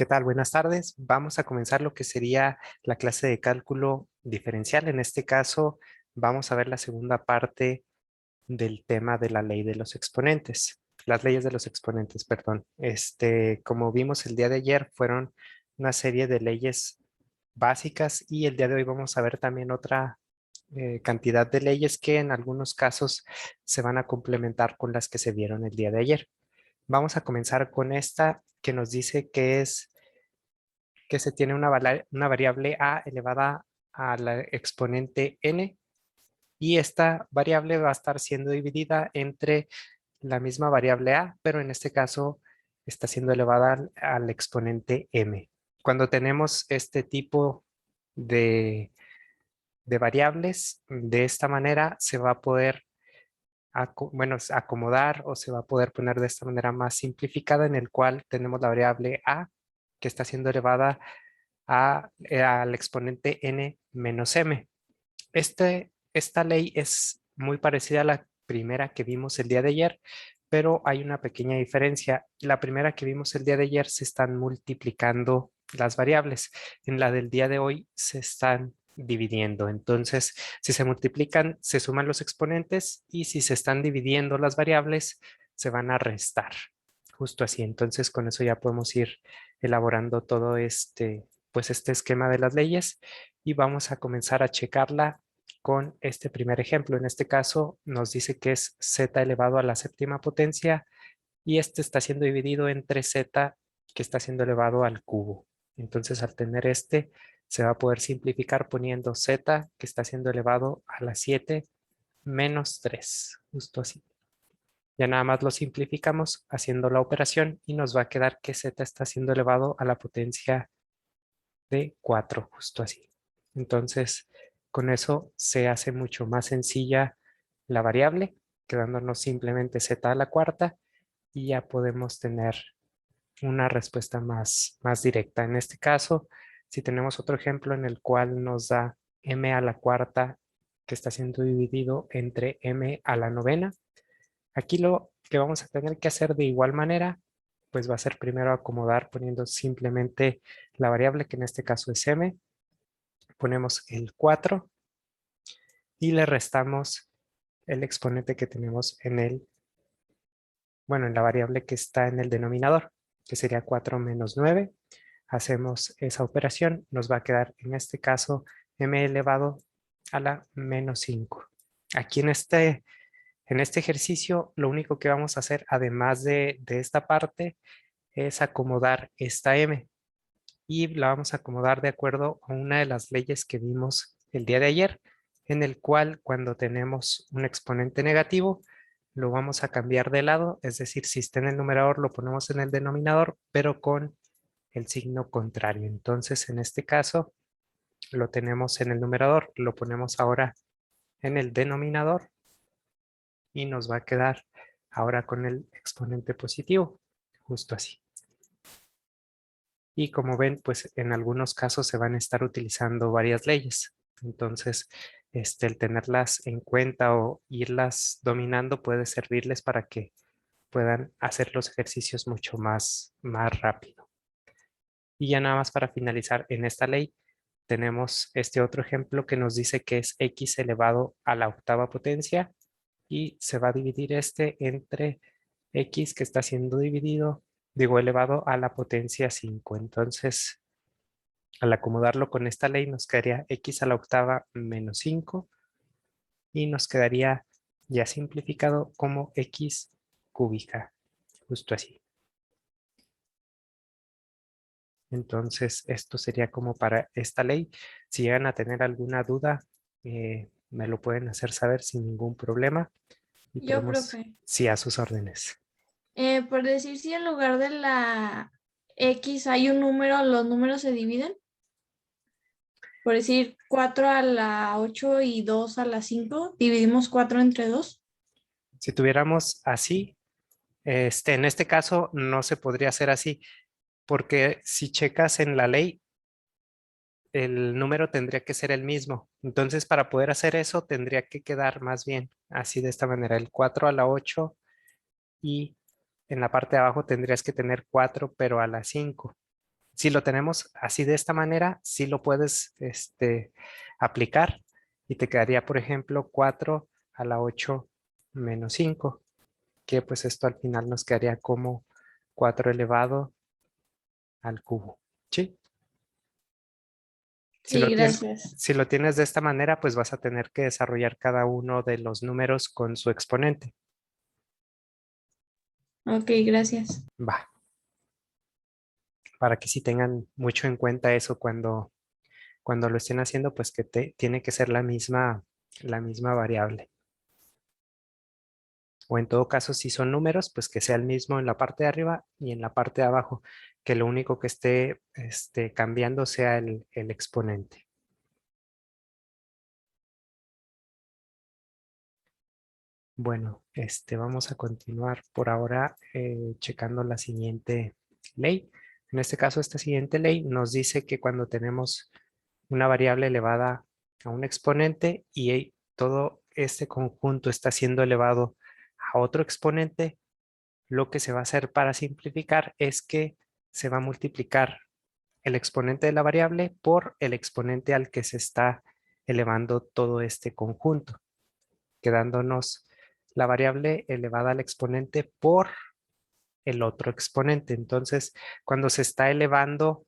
¿Qué tal? Buenas tardes. Vamos a comenzar lo que sería la clase de cálculo diferencial. En este caso, vamos a ver la segunda parte del tema de la ley de los exponentes. Las leyes de los exponentes, perdón. Como vimos el día de ayer, fueron una serie de leyes básicas y el día de hoy vamos a ver también otra cantidad de leyes que en algunos casos se van a complementar con las que se vieron el día de ayer. Vamos a comenzar con esta que nos dice que se tiene una variable a elevada a la exponente n y esta variable va a estar siendo dividida entre la misma variable a, pero en este caso está siendo elevada al exponente m. Cuando tenemos este tipo de, de variables, de esta manera se va a poder acomodar o se va a poder poner de esta manera más simplificada en el cual tenemos la variable a que está siendo elevada al exponente n menos m. Esta ley es muy parecida a la primera que vimos el día de ayer, pero hay una pequeña diferencia. La primera que vimos el día de ayer se están multiplicando las variables. En la del día de hoy se están dividiendo. Entonces, si se multiplican, se suman los exponentes y si se están dividiendo las variables, se van a restar. Justo así. Entonces, con eso ya podemos ir elaborando todo este esquema de las leyes y vamos a comenzar a checarla con este primer ejemplo. En este caso nos dice que es z elevado a la séptima potencia y este está siendo dividido entre z que está siendo elevado al cubo. Entonces al tener se va a poder simplificar poniendo z que está siendo elevado a la 7 menos 3, justo así. Ya nada más lo simplificamos haciendo la operación y nos va a quedar que z está siendo elevado a la potencia de 4, justo así. Entonces, con eso se hace mucho más sencilla la variable, quedándonos simplemente z a la cuarta y ya podemos tener una respuesta más directa. En este caso, si tenemos otro ejemplo en el cual nos da m a la cuarta que está siendo dividido entre m a la novena, aquí lo que vamos a tener que hacer de igual manera, pues va a ser primero acomodar poniendo simplemente la variable que en este caso es m, ponemos el 4 y le restamos el exponente que tenemos en la variable que está en el denominador, que sería 4 menos 9. Hacemos esa operación, nos va a quedar en este caso m elevado a la menos 5. Aquí en este ejercicio, lo único que vamos a hacer, además de esta parte, es acomodar esta m y la vamos a acomodar de acuerdo a una de las leyes que vimos el día de ayer, en el cual cuando tenemos un exponente negativo, lo vamos a cambiar de lado, es decir, si está en el numerador, lo ponemos en el denominador, pero con el signo contrario. Entonces, en este caso, lo tenemos en el numerador, lo ponemos ahora en el denominador y nos va a quedar ahora con el exponente positivo, justo así. Y como ven, pues en algunos casos se van a estar utilizando varias leyes. Entonces, el tenerlas en cuenta o irlas dominando puede servirles para que puedan hacer los ejercicios mucho más rápido. Y ya nada más para finalizar, en esta ley tenemos este otro ejemplo que nos dice que es x elevado a la octava potencia y se va a dividir entre x que está siendo elevado a la potencia 5. Entonces, al acomodarlo con esta ley nos quedaría x a la octava menos 5 y nos quedaría ya simplificado como x cúbica, justo así. Entonces, esto sería como para esta ley. Si llegan a tener alguna duda, me lo pueden hacer saber sin ningún problema y Yo, podemos, profe, sí, a sus órdenes. por decir si en lugar de la X hay un número, los números se dividen. Por decir 4 a la 8 y 2 a la 5, dividimos 4 entre 2. Si tuviéramos así, en este caso no se podría hacer así, porque si checas en la ley, el número tendría que ser el mismo. Entonces, para poder hacer eso, tendría que quedar más bien así de esta manera, el 4 a la 8 y en la parte de abajo tendrías que tener 4, pero a la 5. Si lo tenemos así de esta manera, sí lo puedes aplicar y te quedaría, por ejemplo, 4 a la 8 menos 5, que pues esto al final nos quedaría como 4 elevado al cubo. ¿Sí? Si Sí, lo tienes, gracias. si lo tienes de esta manera, pues vas a tener que desarrollar cada uno de los números con su exponente. Ok, gracias. Va, para que sí tengan mucho en cuenta eso cuando lo estén haciendo, pues que tiene que ser la misma variable. O en todo caso, si son números, pues que sea el mismo en la parte de arriba y en la parte de abajo, que lo único que esté cambiando sea el exponente. Bueno, vamos a continuar por ahora checando la siguiente ley. En este caso, esta siguiente ley nos dice que cuando tenemos una variable elevada a un exponente y todo este conjunto está siendo elevado a otro exponente, lo que se va a hacer para simplificar es que se va a multiplicar el exponente de la variable por el exponente al que se está elevando todo este conjunto, quedándonos la variable elevada al exponente por el otro exponente. Entonces, cuando se está elevando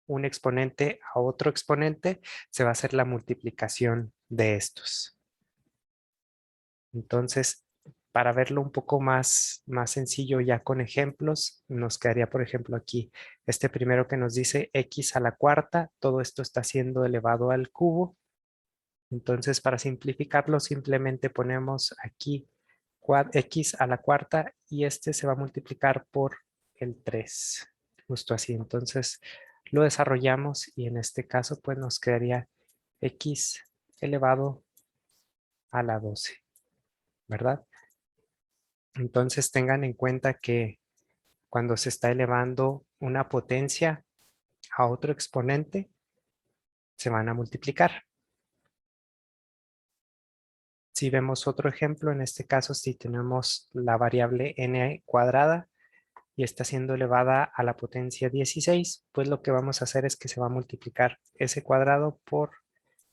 un exponente a otro exponente, se va a hacer la multiplicación de estos. Entonces, para verlo un poco más sencillo ya con ejemplos, nos quedaría, por ejemplo, aquí este primero que nos dice x a la cuarta, todo esto está siendo elevado al cubo. Entonces, para simplificarlo, simplemente ponemos aquí x a la cuarta y este se va a multiplicar por el 3, justo así. Entonces, lo desarrollamos y en este caso, pues nos quedaría x elevado a la 12, ¿verdad? Entonces, tengan en cuenta que cuando se está elevando una potencia a otro exponente, se van a multiplicar. Si vemos otro ejemplo, en este caso, si tenemos la variable n cuadrada y está siendo elevada a la potencia 16, pues lo que vamos a hacer es que se va a multiplicar ese cuadrado por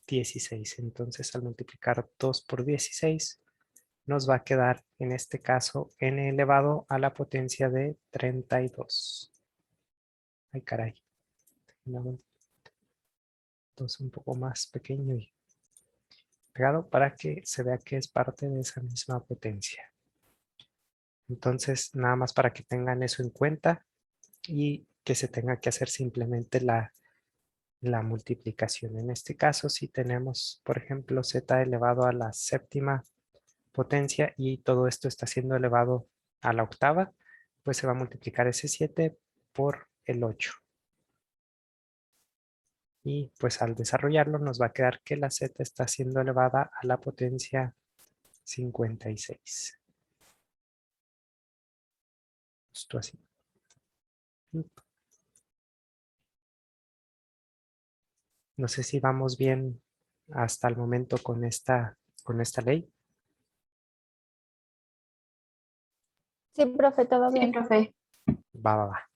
16. Entonces, al multiplicar 2 por 16, nos va a quedar, en este caso, n elevado a la potencia de 32. Ay, caray. Entonces, un poco más pequeño y pegado para que se vea que es parte de esa misma potencia. Entonces, nada más para que tengan eso en cuenta y que se tenga que hacer simplemente la multiplicación. En este caso, si tenemos, por ejemplo, z elevado a la séptima potencia y todo esto está siendo elevado a la octava, pues se va a multiplicar ese 7 por el 8. Y pues al desarrollarlo nos va a quedar que la z está siendo elevada a la potencia 56. Justo así. No sé si vamos bien hasta el momento con esta ley. Sí, profe, todo Sí, bien. profe. Va.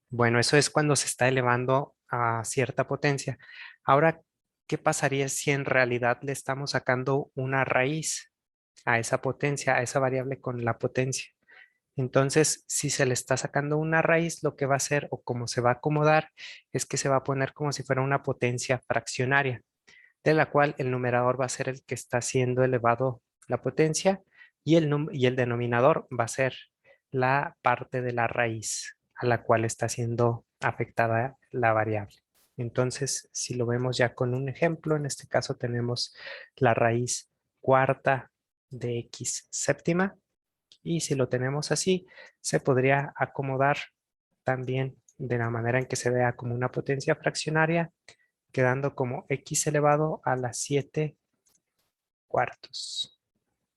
Bueno, eso es cuando se está elevando a cierta potencia. Ahora, ¿qué pasaría si en realidad le estamos sacando una raíz a esa potencia, a esa variable con la potencia? Entonces, si se le está sacando una raíz, lo que va a hacer o cómo se va a acomodar es que se va a poner como si fuera una potencia fraccionaria, de la cual el numerador va a ser el que está siendo elevado la potencia y el denominador va a ser la parte de la raíz a la cual está siendo afectada la variable. Entonces, si lo vemos ya con un ejemplo, en este caso tenemos la raíz cuarta de x séptima y si lo tenemos así, se podría acomodar también de la manera en que se vea como una potencia fraccionaria, quedando como x elevado a la 7 cuartos,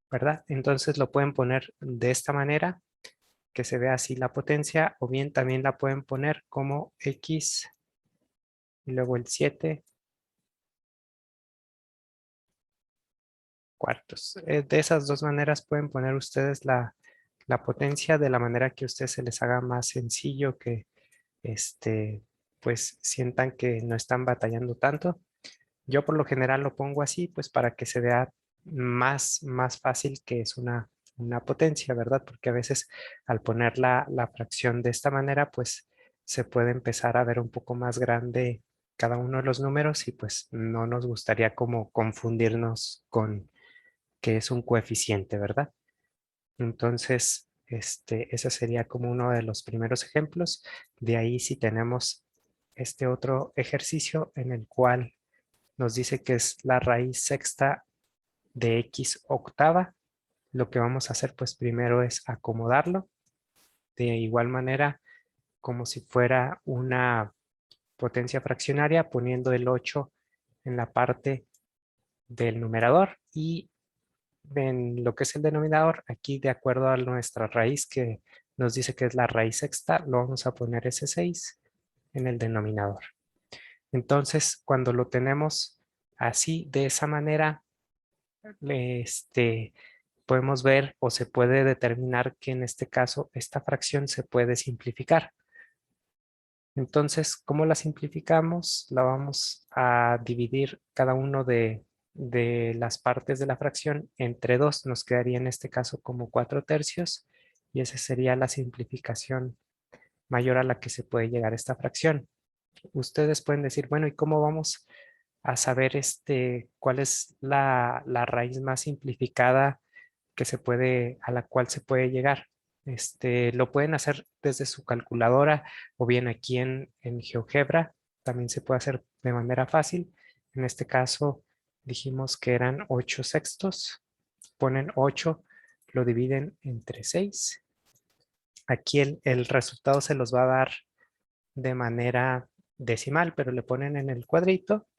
¿verdad? Entonces lo pueden poner de esta manera, que se vea así la potencia, o bien también la pueden poner como x y luego el 7 cuartos. De esas dos maneras pueden poner ustedes la la potencia de la manera que a ustedes se les haga más sencillo, que pues sientan que no están batallando tanto. Yo por lo general lo pongo así, pues para que se vea más fácil que es una potencia, ¿verdad? Porque a veces al poner la fracción de esta manera, pues se puede empezar a ver un poco más grande cada uno de los números y pues no nos gustaría como confundirnos con que es un coeficiente, ¿verdad? Entonces, ese sería como uno de los primeros ejemplos. De ahí si tenemos este otro ejercicio en el cual nos dice que es la raíz sexta de x octava. Lo que vamos a hacer pues primero es acomodarlo de igual manera como si fuera una potencia fraccionaria, poniendo el 8 en la parte del numerador y en lo que es el denominador, aquí de acuerdo a nuestra raíz que nos dice que es la raíz sexta, lo vamos a poner ese 6 en el denominador. Entonces, cuando lo tenemos así, de esa manera, podemos ver o se puede determinar que en este caso esta fracción se puede simplificar. Entonces, ¿cómo la simplificamos? La vamos a dividir cada uno de las partes de la fracción entre 2. Nos quedaría en este caso como 4/3 y esa sería la simplificación mayor a la que se puede llegar a esta fracción. Ustedes pueden decir, bueno, ¿y cómo vamos a saber cuál es la raíz más simplificada que se puede, a la cual se puede llegar? Lo pueden hacer desde su calculadora o bien aquí en GeoGebra. También se puede hacer de manera fácil. En este caso dijimos que eran 8/6. Ponen 8, lo dividen entre 6. Aquí el resultado se los va a dar de manera decimal, pero le ponen en el cuadrito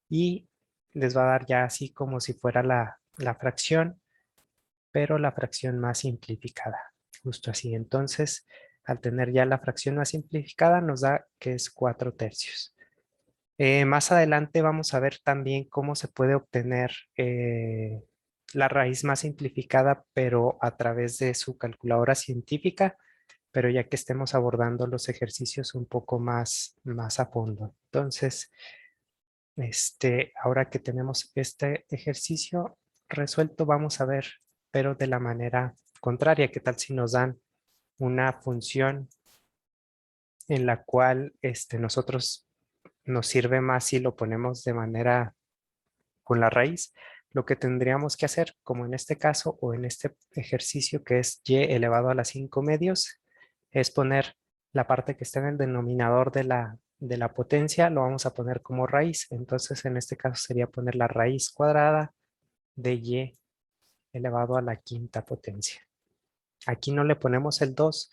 y les va a dar ya así como si fuera la fracción, pero la fracción más simplificada. Justo así. Entonces, al tener ya la fracción más simplificada, nos da que es 4/3. Más adelante vamos a ver también cómo se puede obtener la raíz más simplificada, pero a través de su calculadora científica, pero ya que estemos abordando los ejercicios un poco más a fondo. Entonces, ahora que tenemos este ejercicio resuelto, vamos a ver, pero de la manera contraria. ¿Qué tal si nos dan una función en la cual nosotros nos sirve más si lo ponemos de manera con la raíz? Lo que tendríamos que hacer, como en este caso o en este ejercicio que es y elevado a la 5 medios, es poner la parte que está en el denominador de la potencia, lo vamos a poner como raíz. Entonces, en este caso sería poner la raíz cuadrada de y elevado a la quinta potencia. Aquí no le ponemos el 2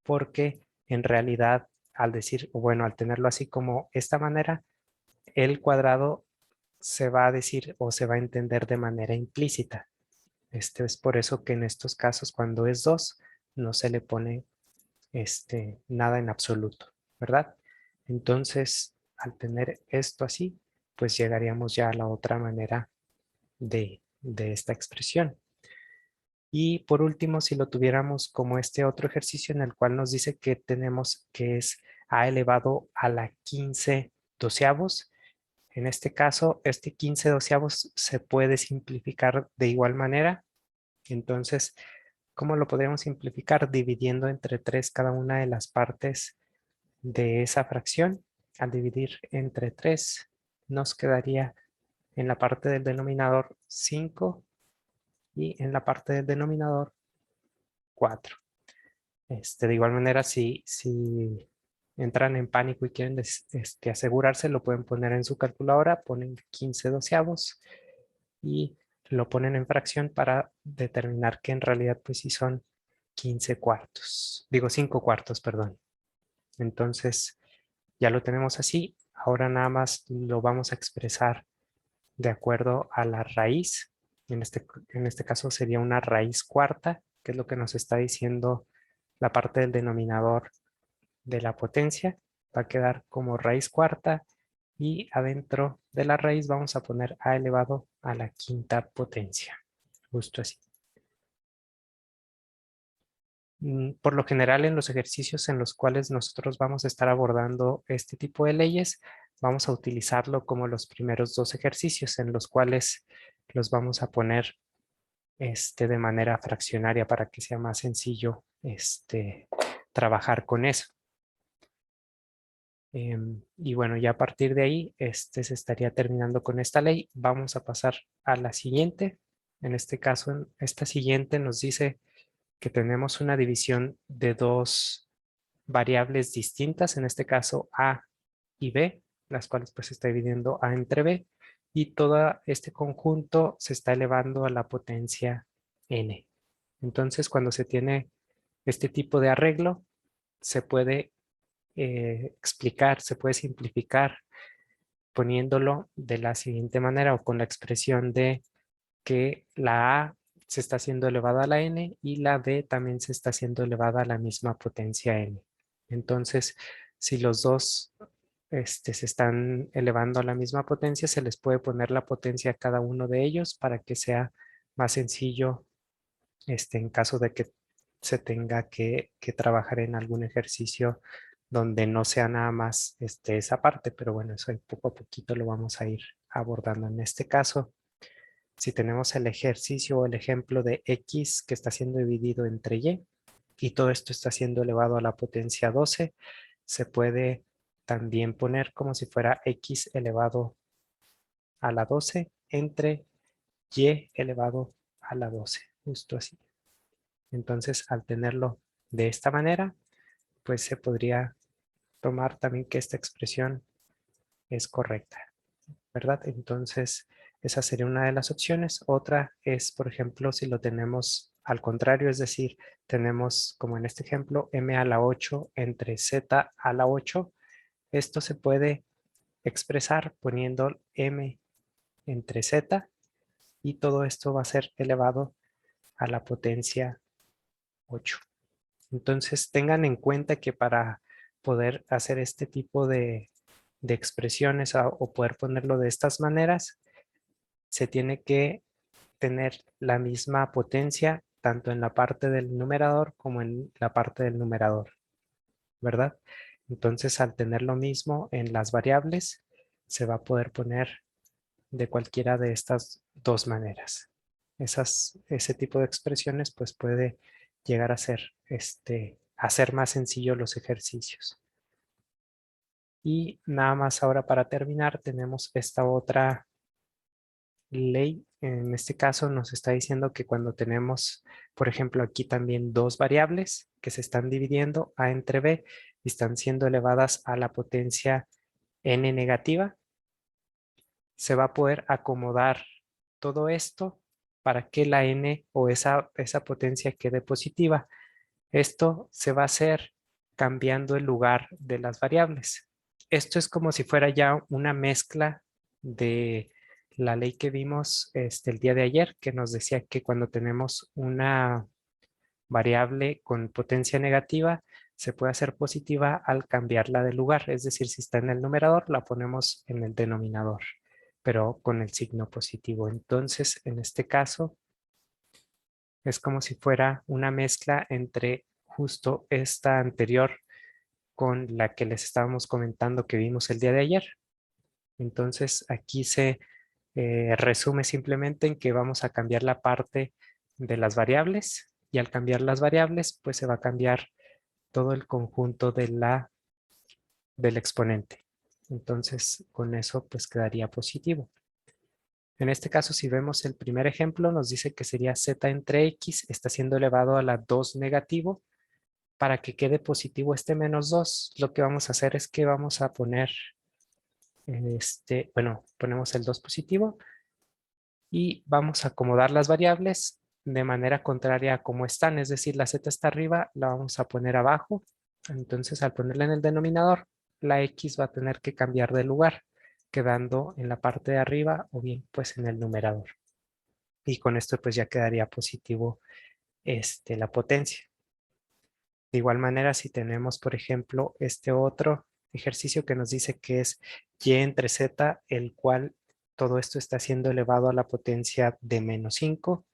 porque en realidad al decir, o bueno, al tenerlo así como esta manera, el cuadrado se va a decir o se va a entender de manera implícita. Es por eso que en estos casos cuando es 2 no se le pone nada en absoluto, ¿verdad? Entonces, al tener esto así, pues llegaríamos ya a la otra manera de esta expresión. Y por último, si lo tuviéramos como este otro ejercicio en el cual nos dice que tenemos que es a elevado a la 15 doceavos. En este caso, este 15 doceavos se puede simplificar de igual manera. Entonces, ¿cómo lo podríamos simplificar? Dividiendo entre 3 cada una de las partes de esa fracción. Al dividir entre 3, nos quedaría en la parte del denominador 5 y en la parte del denominador 4. De igual manera, si entran en pánico y quieren asegurarse, lo pueden poner en su calculadora, ponen 15 doceavos y lo ponen en fracción para determinar que en realidad pues sí son 15 cuartos. Digo 5 cuartos, perdón. Entonces ya lo tenemos así. Ahora nada más lo vamos a expresar de acuerdo a la raíz. En este caso sería una raíz cuarta, que es lo que nos está diciendo la parte del denominador de la potencia. Va a quedar como raíz cuarta y adentro de la raíz vamos a poner a elevado a la quinta potencia. Justo así. Por lo general, en los ejercicios en los cuales nosotros vamos a estar abordando este tipo de leyes, vamos a utilizarlo como los primeros dos ejercicios en los cuales los vamos a poner de manera fraccionaria para que sea más sencillo trabajar con eso. Y bueno, ya a partir de ahí se estaría terminando con esta ley. Vamos a pasar a la siguiente. En este caso, esta siguiente nos dice que tenemos una división de dos variables distintas, en este caso A y B, las cuales pues se está dividiendo A entre B, y todo este conjunto se está elevando a la potencia n. Entonces, cuando se tiene este tipo de arreglo, se puede explicar, se puede simplificar poniéndolo de la siguiente manera o con la expresión de que la A se está haciendo elevada a la n y la B también se está haciendo elevada a la misma potencia n. Entonces, si los dos se están elevando a la misma potencia, se les puede poner la potencia a cada uno de ellos para que sea más sencillo en caso de que se tenga que trabajar en algún ejercicio donde no sea nada más esa parte, pero bueno, eso ahí poco a poquito lo vamos a ir abordando. En este caso, si tenemos el ejercicio o el ejemplo de X que está siendo dividido entre y todo esto está siendo elevado a la potencia 12, se puede también poner como si fuera X elevado a la 12 entre Y elevado a la 12, justo así. Entonces, al tenerlo de esta manera, pues se podría tomar también que esta expresión es correcta, ¿verdad? Entonces, esa sería una de las opciones. Otra es, por ejemplo, si lo tenemos al contrario, es decir, tenemos como en este ejemplo m a la 8 entre z a la 8. Esto se puede expresar poniendo m entre z y todo esto va a ser elevado a la potencia 8. Entonces tengan en cuenta que para poder hacer este tipo de expresiones o poder ponerlo de estas maneras, se tiene que tener la misma potencia tanto en la parte del numerador como en la parte del numerador, ¿verdad? Entonces, al tener lo mismo en las variables, se va a poder poner de cualquiera de estas dos maneras. Ese tipo de expresiones pues puede llegar a ser hacer más sencillo los ejercicios. Y nada más ahora para terminar tenemos esta otra ley. En este caso nos está diciendo que cuando tenemos, por ejemplo, aquí también dos variables que se están dividiendo A entre B y están siendo elevadas a la potencia n negativa, se va a poder acomodar todo esto para que la n o esa potencia quede positiva. Esto se va a hacer cambiando el lugar de las variables. Esto es como si fuera ya una mezcla de la ley que vimos el día de ayer, que nos decía que cuando tenemos una variable con potencia negativa, se puede hacer positiva al cambiarla de lugar. Es decir, si está en el numerador, la ponemos en el denominador, pero con el signo positivo. Entonces, en este caso, es como si fuera una mezcla entre justo esta anterior con la que les estábamos comentando que vimos el día de ayer. Entonces, aquí se resume simplemente en que vamos a cambiar la parte de las variables y al cambiar las variables, pues se va a cambiar todo el conjunto del exponente. Entonces, con eso pues quedaría positivo. En este caso, si vemos el primer ejemplo, nos dice que sería z entre x está siendo elevado a la 2 negativo. Para que quede positivo este menos 2, lo que vamos a hacer es que vamos a poner, bueno, ponemos el 2 positivo y vamos a acomodar las variables de manera contraria a como están, es decir, la z está arriba, la vamos a poner abajo. Entonces, al ponerla en el denominador, la x va a tener que cambiar de lugar, quedando en la parte de arriba o bien pues en el numerador. Y con esto pues ya quedaría positivo la potencia. De igual manera, si tenemos, por ejemplo, este otro ejercicio que nos dice que es y entre z, el cual todo esto está siendo elevado a la potencia de menos 5.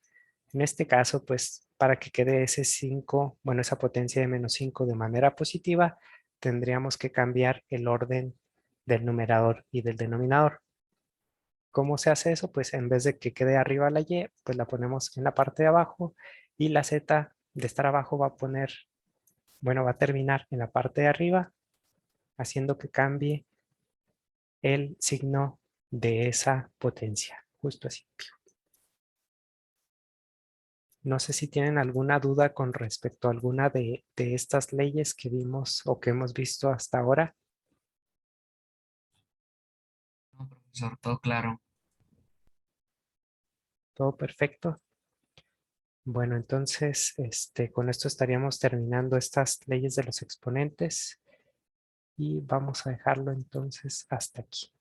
En este caso, pues para que quede ese 5, bueno, esa potencia de menos 5 de manera positiva, tendríamos que cambiar el orden del numerador y del denominador. ¿Cómo se hace eso? Pues en vez de que quede arriba la y, pues la ponemos en la parte de abajo y la z de estar abajo va a poner, bueno, va a terminar en la parte de arriba, haciendo que cambie el signo de esa potencia. Justo así. No sé si tienen alguna duda con respecto a alguna de estas leyes que vimos o que hemos visto hasta ahora. No, profesor, todo claro. Todo perfecto. Bueno, entonces, con esto estaríamos terminando estas leyes de los exponentes y vamos a dejarlo entonces hasta aquí.